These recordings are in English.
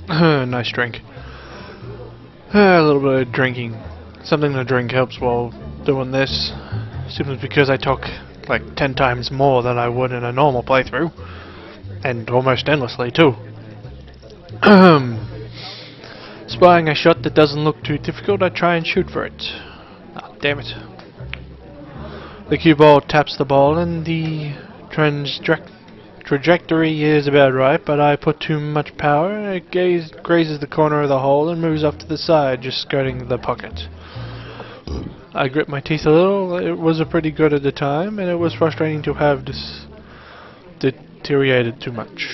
Nice drink. A little bit of drinking. Something to drink helps while doing this. Simply because I talk like 10 times more than I would in a normal playthrough. And almost endlessly too. Spying a shot that doesn't look too difficult, I try and shoot for it. Ah, damn it. The cue ball taps the ball and the trajectory is about right, but I put too much power and it grazes the corner of the hole and moves off to the side, just skirting the pocket. I grit my teeth a little. It was a pretty good at the time, and it was frustrating to have deteriorated too much.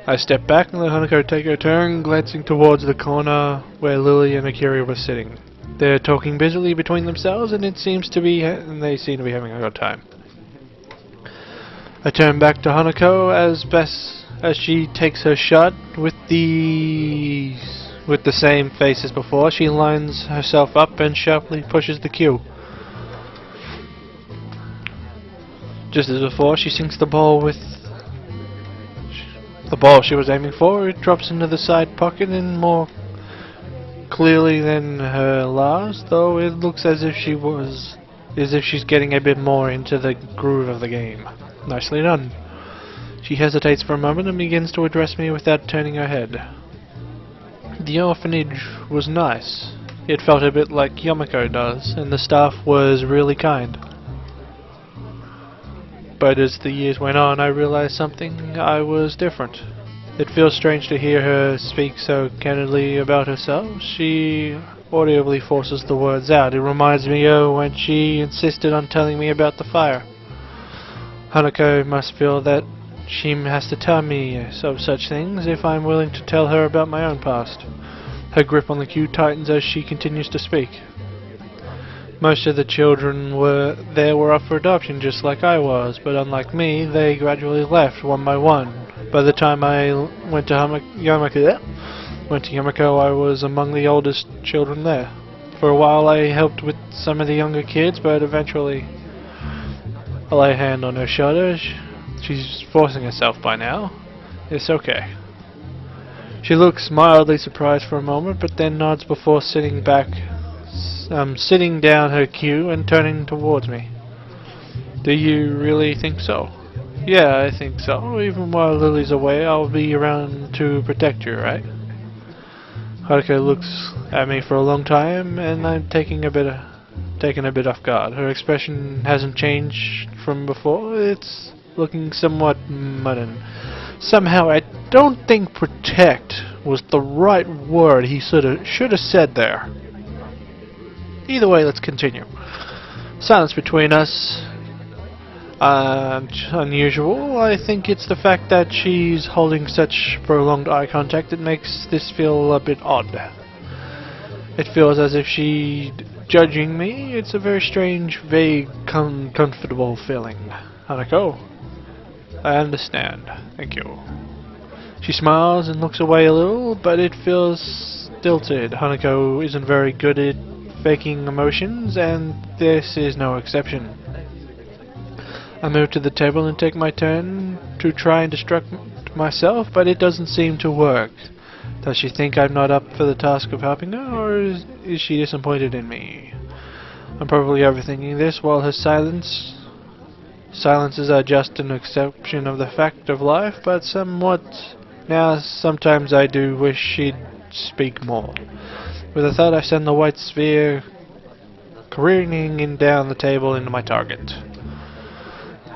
I stepped back and let Hanako take her turn, glancing towards the corner where Lily and Akira were sitting. They're talking busily between themselves, and they seem to be having a good time. I turn back to Hanako as best as she takes her shot with the same face as before. She lines herself up and sharply pushes the cue. Just as before, she sinks the ball with the ball she was aiming for. It drops into the side pocket and more clearly than her last, though it looks as if she's getting a bit more into the groove of the game. Nicely done. She hesitates for a moment and begins to address me without turning her head. The orphanage was nice. It felt a bit like Yamako does, and the staff was really kind. But as the years went on, I realized something. I was different. It feels strange to hear her speak so candidly about herself. She audibly forces the words out. It reminds me of when she insisted on telling me about the fire. Hanako must feel that she has to tell me of such things if I'm willing to tell her about my own past. Her grip on the cue tightens as she continues to speak. Most of the children were up for adoption just like I was, but unlike me, they gradually left one by one. By the time I went to Yamako, I was among the oldest children there. For a while I helped with some of the younger kids, but eventually I lay a hand on her shoulder. She's forcing herself by now. It's okay. She looks mildly surprised for a moment, but then nods before sitting down her cue and turning towards me. Do you really think so? Yeah, I think so. Even while Lily's away, I'll be around to protect you, right? Haruka looks at me for a long time, and I'm taken a bit off guard. Her expression hasn't changed from before. It's looking somewhat mudden. Somehow, I don't think protect was the right word he should have said there. Either way, let's continue. Silence between us. Unusual. I think it's the fact that she's holding such prolonged eye contact that makes this feel a bit odd. It feels as if she's judging me. It's a very strange, vague, uncomfortable feeling. Hanako, I understand. Thank you. She smiles and looks away a little, but it feels stilted. Hanako isn't very good at faking emotions, and this is no exception. I move to the table and take my turn to try and distract myself, but it doesn't seem to work. Does she think I'm not up for the task of helping her, or is she disappointed in me? I'm probably overthinking this, while her silences are just an exception of the fact of life, but sometimes I do wish she'd speak more. With a thud, I send the white sphere careening down the table into my target.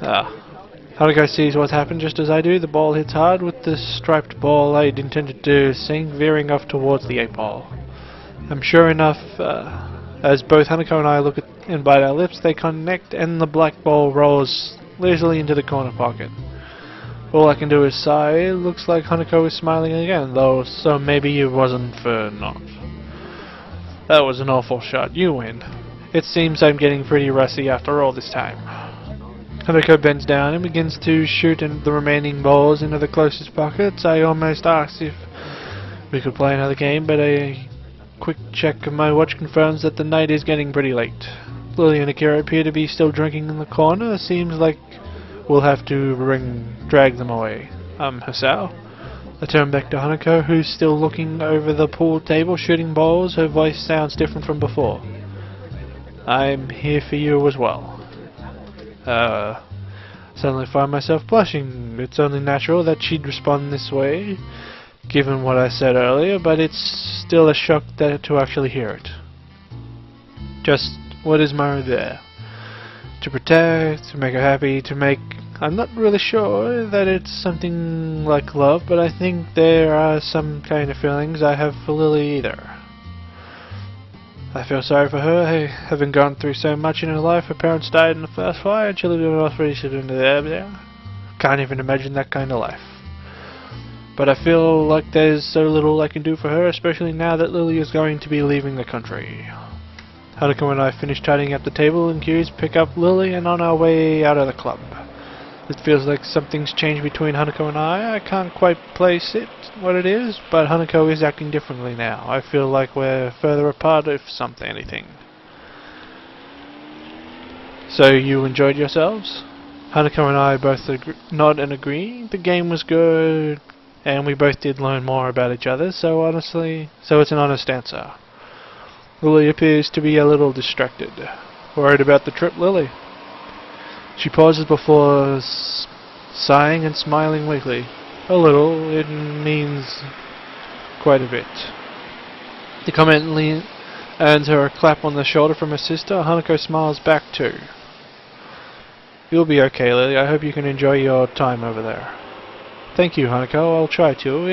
Haruka sees what happened just as I do. The ball hits hard with the striped ball I'd intended to sink, veering off towards the 8-ball. Sure enough, as both Hanako and I look at and bite our lips, they connect and the black ball rolls lazily into the corner pocket. All I can do is sigh. It looks like Hanako is smiling again, though, so maybe it wasn't for naught. That was an awful shot. You win. It seems I'm getting pretty rusty after all this time. Hanako bends down and begins to shoot the remaining balls into the closest pockets. I almost asked if we could play another game, but a quick check of my watch confirms that the night is getting pretty late. Lily and Akira appear to be still drinking in the corner. Seems like we'll have to drag them away. Hisao? I turn back to Hanako, who's still looking over the pool table, shooting balls. Her voice sounds different from before. I'm here for you as well. Suddenly find myself blushing. It's only natural that she'd respond this way, given what I said earlier, but it's still a shock to actually hear it. Just what is Mara there? To protect, to make her happy, to make... I'm not really sure that it's something like love, but I think there are some kind of feelings I have for Lily either. I feel sorry for her, having gone through so much in her life. Her parents died in the first fire, and she lived in there. Can't even imagine that kind of life. But I feel like there's so little I can do for her, especially now that Lily is going to be leaving the country. Hanako and I finish tidying up the table and cues, pick up Lily, and on our way out of the club. It feels like something's changed between Hanako and I. I can't quite place it, what it is, but Hanako is acting differently now. I feel like we're further apart if anything. So you enjoyed yourselves? Hanako and I both nod and agree. The game was good, and we both did learn more about each other, so it's an honest answer. Lily appears to be a little distracted. Worried about the trip, Lily? She pauses before sighing and smiling weakly. A little. It means quite a bit. The comment earns her a clap on the shoulder from her sister. Hanako smiles back too. You'll be okay, Lily. I hope you can enjoy your time over there. Thank you, Hanako. I'll try to.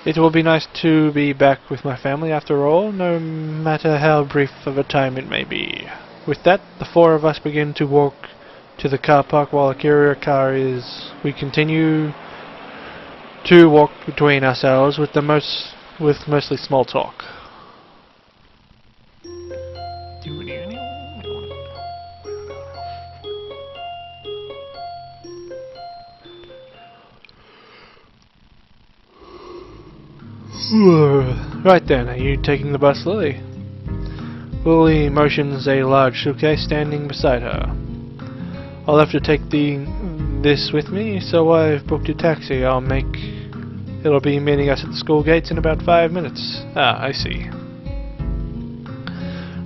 It will be nice to be back with my family after all, no matter how brief of a time it may be. With that, the four of us begin to walk to the car park while the courier car is... We continue to walk between ourselves with mostly small talk. Right then, are you taking the bus, Lily? Lily motions a large suitcase standing beside her. I'll have to take this with me, so I've booked a taxi. It'll be meeting us at the school gates in about 5 minutes. Ah, I see.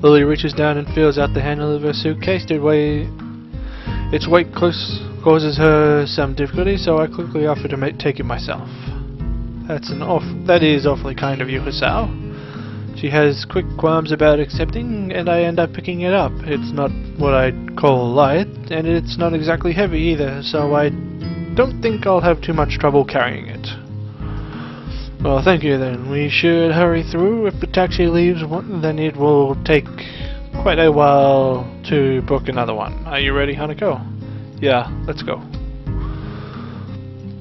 Lily reaches down and feels out the handle of her suitcase. Its weight causes her some difficulty, so I quickly offer to take it myself. That is awfully kind of you, Hisao. She has quick qualms about accepting, and I end up picking it up. It's not what I'd call light, and it's not exactly heavy either, so I don't think I'll have too much trouble carrying it. Well, thank you then. We should hurry through. If the taxi leaves, then it will take quite a while to book another one. Are you ready, Hanako? Yeah, let's go.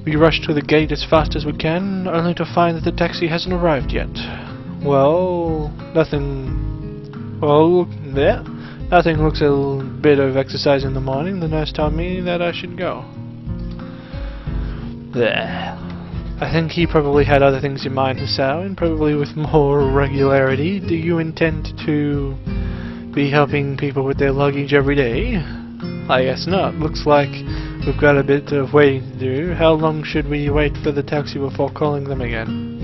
We rush to the gate as fast as we can, only to find that the taxi hasn't arrived yet. Nothing looks a bit of exercise in the morning. The nurse told me that I should go. There. I think he probably had other things in mind, Hisao, and probably with more regularity. Do you intend to be helping people with their luggage every day? I guess not. Looks like we've got a bit of waiting to do. How long should we wait for the taxi before calling them again?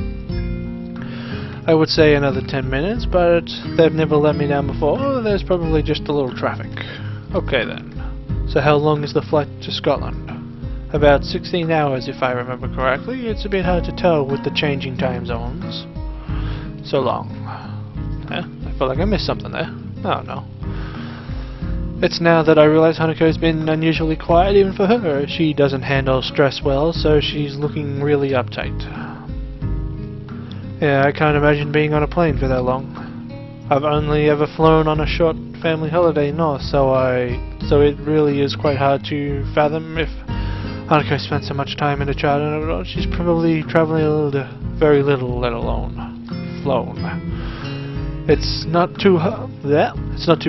I would say another 10 minutes, but they've never let me down before. There's probably just a little traffic. Okay then. So how long is the flight to Scotland? About 16 hours if I remember correctly. It's a bit hard to tell with the changing time zones. So long. I feel like I missed something there. Oh no. It's now that I realize Hanako's been unusually quiet even for her. She doesn't handle stress well, so she's looking really uptight. Yeah, I can't imagine being on a plane for that long. I've only ever flown on a short family holiday north, so it really is quite hard to fathom if Hanako spent so much time in a childhood. She's probably traveling very little, let alone flown. It's not too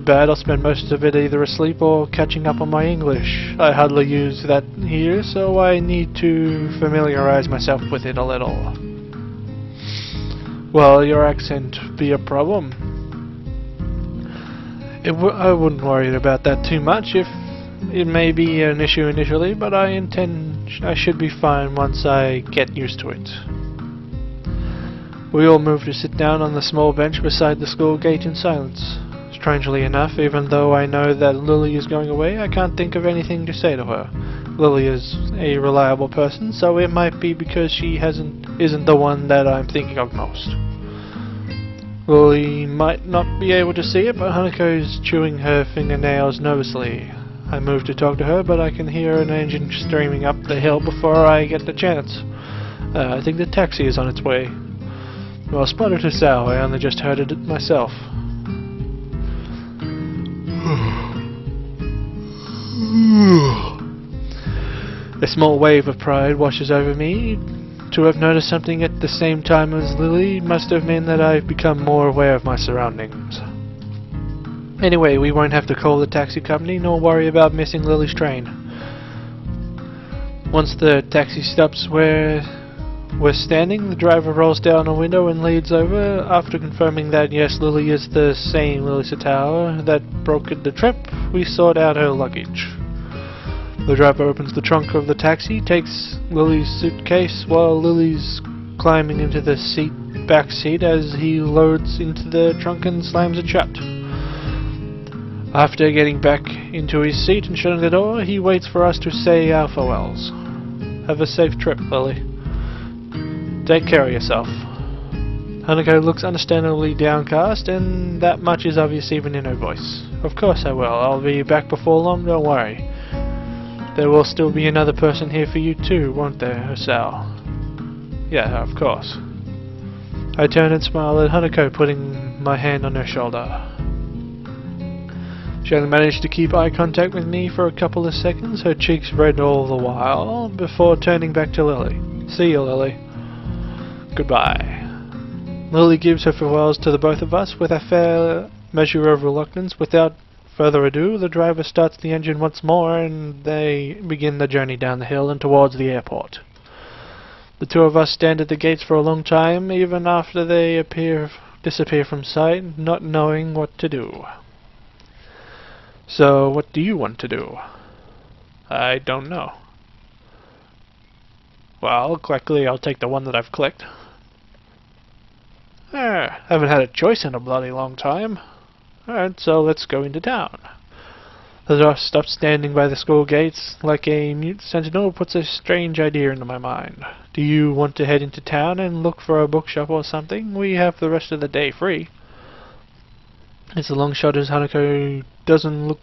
bad. I'll spend most of it either asleep or catching up on my English. I hardly use that here, so I need to familiarize myself with it a little. Will your accent be a problem? I wouldn't worry about that too much. If it may be an issue initially, but I intend I should be fine once I get used to it. We all move to sit down on the small bench beside the school gate in silence. Strangely enough, even though I know that Lily is going away, I can't think of anything to say to her. Lily is a reliable person, so it might be because she isn't the one that I'm thinking of most. Lily might not be able to see it, but Hanako is chewing her fingernails nervously. I move to talk to her, but I can hear an engine streaming up the hill before I get the chance. I think the taxi is on its way. Well spotted, Hisao. I only just heard it myself. A small wave of pride washes over me. To have noticed something at the same time as Lily must have meant that I've become more aware of my surroundings. Anyway, we won't have to call the taxi company nor worry about missing Lily's train. Once the taxi stops where we're standing, the driver rolls down a window and leads over. After confirming that yes, Lily is the same Lily Satawa that brokered the trip, we sort out her luggage. The driver opens the trunk of the taxi, takes Lily's suitcase while Lily's climbing into the back seat as he loads into the trunk and slams it shut. After getting back into his seat and shutting the door, he waits for us to say our farewells. Have a safe trip, Lily. Take care of yourself. Hanako looks understandably downcast, and that much is obvious even in her voice. Of course I will. I'll be back before long, don't worry. There will still be another person here for you too, won't there, Hisao? Yeah, of course. I turn and smile at Hanako, putting my hand on her shoulder. She only managed to keep eye contact with me for a couple of seconds, her cheeks red all the while, before turning back to Lily. See you, Lily. Goodbye. Lily gives her farewells to the both of us with a fair measure of reluctance. Without further ado, the driver starts the engine once more and they begin the journey down the hill and towards the airport. The two of us stand at the gates for a long time, even after they disappear from sight, not knowing what to do. So, what do you want to do? I don't know. Well, quickly I'll take the one that I've clicked. Haven't had a choice in a bloody long time. Alright, so let's go into town. The dwarf stops standing by the school gates like a mute sentinel, puts a strange idea into my mind. Do you want to head into town and look for a bookshop or something? We have the rest of the day free. It's a long shot as Hanako doesn't look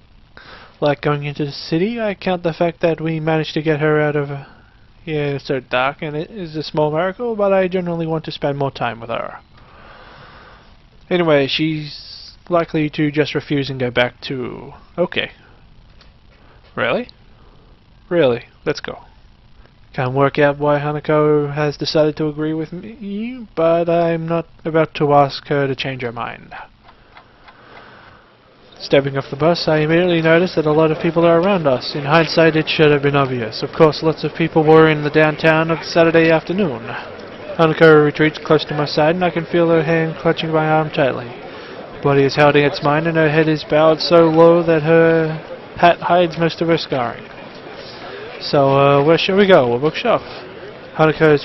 like going into the city. I count the fact that we managed to get her out of here so dark, and it is a small miracle, but I generally want to spend more time with her. Anyway, she's likely to just refuse and go back to... Okay. Really? Really? Let's go. Can't work out why Hanako has decided to agree with me, but I'm not about to ask her to change her mind. Stepping off the bus, I immediately noticed that a lot of people are around us. In hindsight, it should have been obvious. Of course, lots of people were in the downtown on Saturday afternoon. Hanako retreats close to my side, and I can feel her hand clutching my arm tightly. Her body is held against mine, and her head is bowed so low that her hat hides most of her scarring. So, where shall we go? A bookshop? Hanako's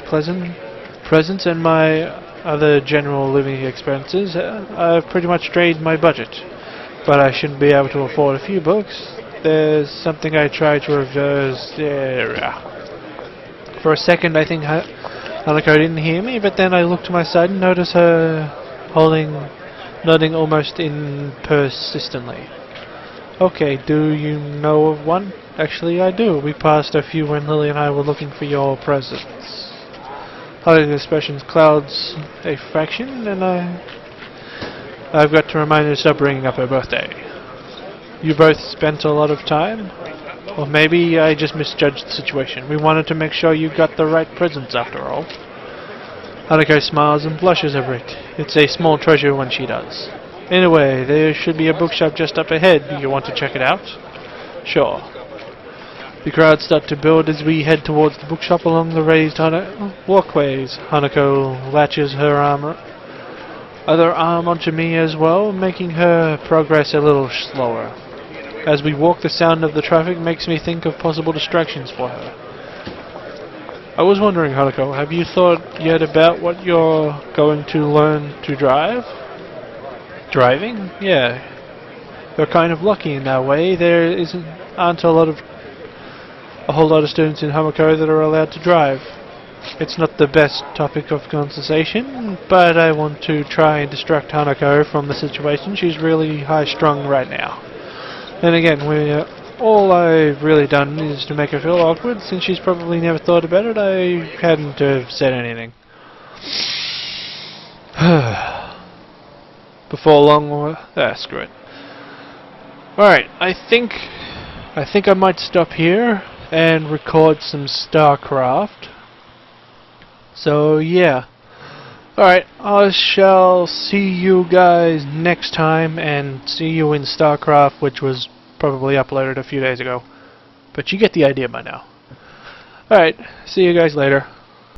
presence and my other general living expenses have pretty much drained my budget. But I shouldn't be able to afford a few books. There's something I try to reverse there. For a second I think Hanako didn't hear me, but then I looked to my side and noticed her nodding almost persistently. Okay, do you know of one? Actually I do. We passed a few when Lily and I were looking for your presents. Hiding expressions clouds a fraction, and I've got to remind her to stop bringing up her birthday. You both spent a lot of time? Or maybe I just misjudged the situation. We wanted to make sure you got the right presents after all. Hanako smiles and blushes over it. It's a small treasure when she does. Anyway, there should be a bookshop just up ahead. Do you want to check it out? Sure. The crowds start to build as we head towards the bookshop along the raised walkways. Hanako latches her other arm onto me as well, making her progress a little slower. As we walk, the sound of the traffic makes me think of possible distractions for her. I was wondering, Hanako, have you thought yet about what you're going to learn to drive? Driving? Yeah. You're kind of lucky in that way. Aren't a whole lot of students in Hamako that are allowed to drive. It's not the best topic of conversation, but I want to try and distract Hanako from the situation. She's really high-strung right now. Then again, all I've really done is to make her feel awkward. Since she's probably never thought about it, I hadn't have said anything. Before long, screw it. Alright, I think I might stop here and record some StarCraft. So yeah. Alright, I shall see you guys next time, and see you in StarCraft, which was probably uploaded a few days ago. But you get the idea by now. Alright, see you guys later.